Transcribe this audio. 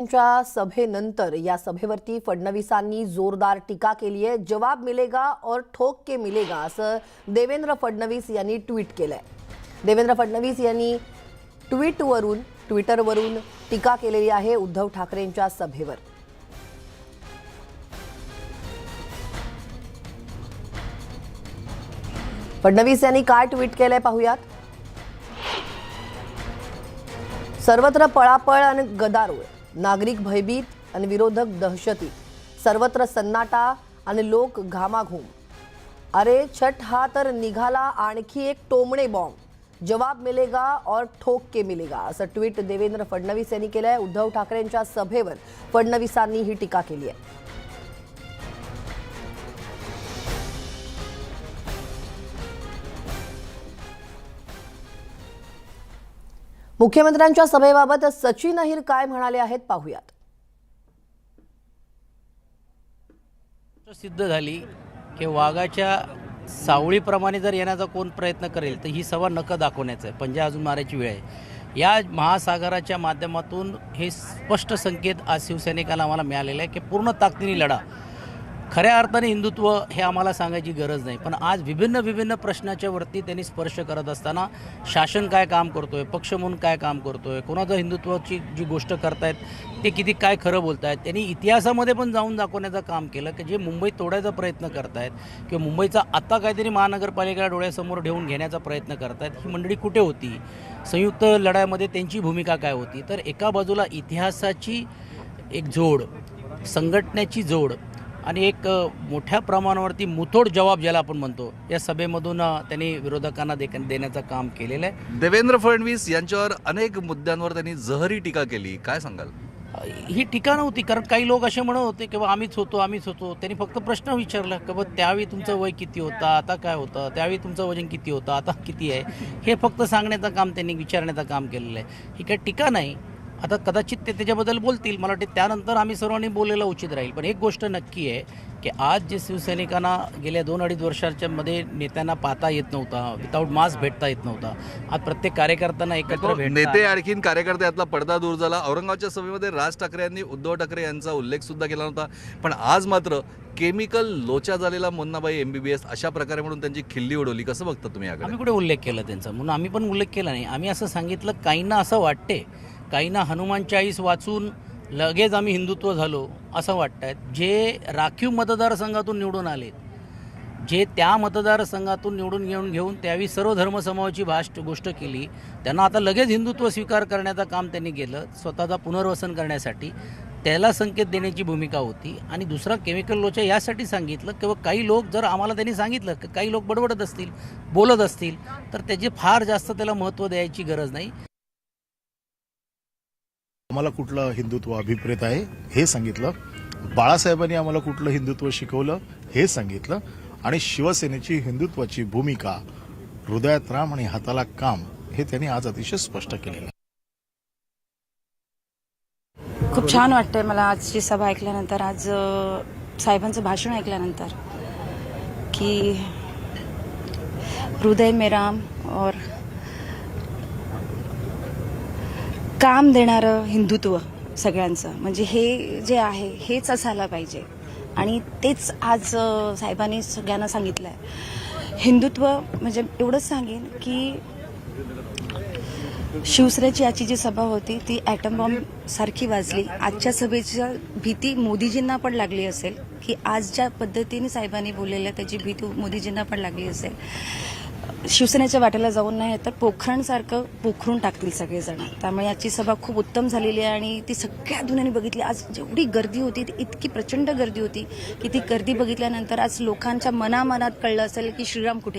च्या सभेनंतर या सभेवरती फडणवीसांनी जोरदार टीका केली आहे। जवाब मिलेगा और ठोक के मिलेगा असं देवेंद्र फडणवीस यांनी ट्विट केलंय। देवेंद्र फडणवीस यांनी ट्विटरवरून टीका केलेली आहे उद्धव ठाकरेंच्या सभेवर। फडणवीस यांनी काय ट्विट केलंय पाहूयात। सर्वत्र पळापळ आणि गदारोळ, नागरिक भयभीत आणि विरोधक दहशतीत, सर्वत्र सन्नाटा आणि लोक घामाघूम। अरे छठ हा तर निघाला आणखी एक टोमणे बॉम्ब, जवाब मिलेगा और ठोक के मिलेगा असं ट्विट देवेंद्र फडणवीस यांनी केलंय। उद्धव ठाकरेंच्या सभेवर फडणवीसांनी ही टीका केली आहे। मुख्यमंत्र्यांच्या सभेबाबत सचिन अहिर काय म्हणाले आहेत पाहूयात। सिद्ध झाली की वाघाच्या सावळीप्रमाणे जर येण्याचा कोण प्रयत्न करेल तर ही सभा नकं दाखवण्याचं आहे, पंजा अजून मारायची वेळ आहे। या महासागराच्या माध्यमातून हे स्पष्ट संकेत आज शिवसैनिकांना आम्हाला मिळालेले आहे की पूर्ण ताकदीने लढा। खऱ्या अर्थाने हिंदुत्व हे आम्हाला सांगायची गरज नाही, पण आज विभिन्न प्रश्नाच्या वरती त्यांनी स्पर्श करत असताना शासन काय काम करतोय, पक्ष म्हणून काय काम करतोय, कोणाचं हिंदुत्वाची जी गोष्ट करतायत ते किती काय खरं बोलतायत, त्यांनी इतिहासामध्ये पण जाऊन दाखवण्याचं काम केलं की जे मुंबई तोडायचा प्रयत्न करतायत किंवा मुंबईचा आता काहीतरी महानगरपालिका डोळ्यासमोर ठेवून घेण्याचा प्रयत्न करतायत, ही मंडळी कुठे होती, संयुक्त लढाईमध्ये त्यांची भूमिका काय होती। तर एका बाजूला इतिहासाची एक जोड, संघटनेची जोड आणि एक मोठ्या प्रमाणावरती मुथोड जवाब ज्याला आपण म्हणतो या सभेमधून त्यांनी विरोधकांना देण्याचं काम केलेलं आहे। देवेंद्र फडणवीस यांच्यावर अनेक मुद्द्यांवर त्यांनी जहरी टीका केली, काय सांगाल? ही टीका नव्हती, कारण काही लोक असे म्हणत होते की आम्हीच होतो। त्यांनी फक्त प्रश्न विचारला की त्यावेळी तुमचं वय किती होतं, आता काय होतं, त्यावेळी तुमचं वजन किती होतं, आता किती आहे, हे फक्त सांगण्याचं काम त्यांनी विचारण्याचं काम केलेलं आहे। ही काही टीका नाही। आता कदाचित ते त्याच्याबद्दल बोलतील, मला वाटते त्यानंतर आम्ही सर्वांनी बोललेलं उचित राहील। पण एक गोष्ट नक्की आहे की आज जे शिवसैनिकांना गेल्या 2-2.5 वर्षाच्या मध्ये नेत्यांना पाहता येत नव्हता, विदाऊट मास्क भेटता येत नव्हता, आज प्रत्येक कार्यकर्त्यांना एकत्र नेते आणखीन कार्यकर्ते यातला पडदा दूर झाला। औरंगाबादच्या सभेमध्ये राज ठाकरे यांनी उद्धव ठाकरे यांचा उल्लेख सुद्धा केला नव्हता, पण आज मात्र केमिकल लोचा झालेला मुन्नाबाई MBBS अशा प्रकारे म्हणून त्यांची खिल्ली उडवली। कसं बघता तुम्ही याकडे? आम्ही कुठे उल्लेख केला त्यांचा, म्हणून आम्ही पण उल्लेख केला नाही। आम्ही असं सांगितलं, काहींना असं वाटते, काहींना हनुमान 40 वाचून लगेच आम्ही हिंदुत्व झालो असं वाटतंय। जे राखीव मतदारसंघातून निवडून आले, जे त्या मतदारसंघातून निवडून घेऊन त्यावेळी सर्व धर्मसमूहाची गोष्ट केली, त्यांना आता लगेच हिंदुत्व स्वीकार करण्याचं काम त्यांनी केलं स्वतःचा पुनर्वसन करण्यासाठी, त्याला संकेत देण्याची भूमिका होती। आणि दुसरा केमिकल लोचा यासाठी सांगितलं किंवा काही लोक जर आम्हाला त्यांनी सांगितलं की काही लोक बडबडत असतील, बोलत असतील, तर त्याचे फार जास्त त्याला महत्त्व द्यायची गरज नाही। आम्हाला कुठलं हिंदुत्व अभिप्रेत आहे हे सांगितलं, बाळासाहेबांनी आम्हाला कुठलं हिंदुत्व शिकवलं हे सांगितलं, आणि शिवसेनेची हिंदुत्वाची भूमिका हृदयात राम आणि हाताला काम हे त्यांनी आज अतिशय स्पष्ट केलेलं आहे। खूप छान वाटतंय मला आजची सभा ऐकल्यानंतर, आज साहेबांचं भाषण ऐकल्यानंतर, की हृदय में राम और काम देणारं हिंदुत्व सगळ्यांचं, म्हणजे हे जे आहे हेच असायला पाहिजे। आणि तेच आज साहेबांनी सगळ्यांना सांगितलं आहे। हिंदुत्व म्हणजे एवढंच सांगेन की शिवसेनेची आजची जी सभा होती ती ॲटम बॉम्ब सारखी वाजली। आजच्या सभेची भीती मोदीजींना पण लागली असेल, की आज ज्या पद्धतीने साहेबांनी बोललेलं त्याची भीती मोदीजींना पण लागली असेल। शिवसेनेच्या वाटेला जाऊन नाही तर पोखरणसारखं पोखरून टाकतील सगळेजण। त्यामुळे याची सभा खूप उत्तम झालेली आहे आणि ती सगळ्या दुनियेने बघितली। आज जेवढी गर्दी होती ती इतकी प्रचंड गर्दी होती की ती गर्दी बघितल्यानंतर आज लोकांच्या मनामनात कळलं असेल की श्रीराम कुठे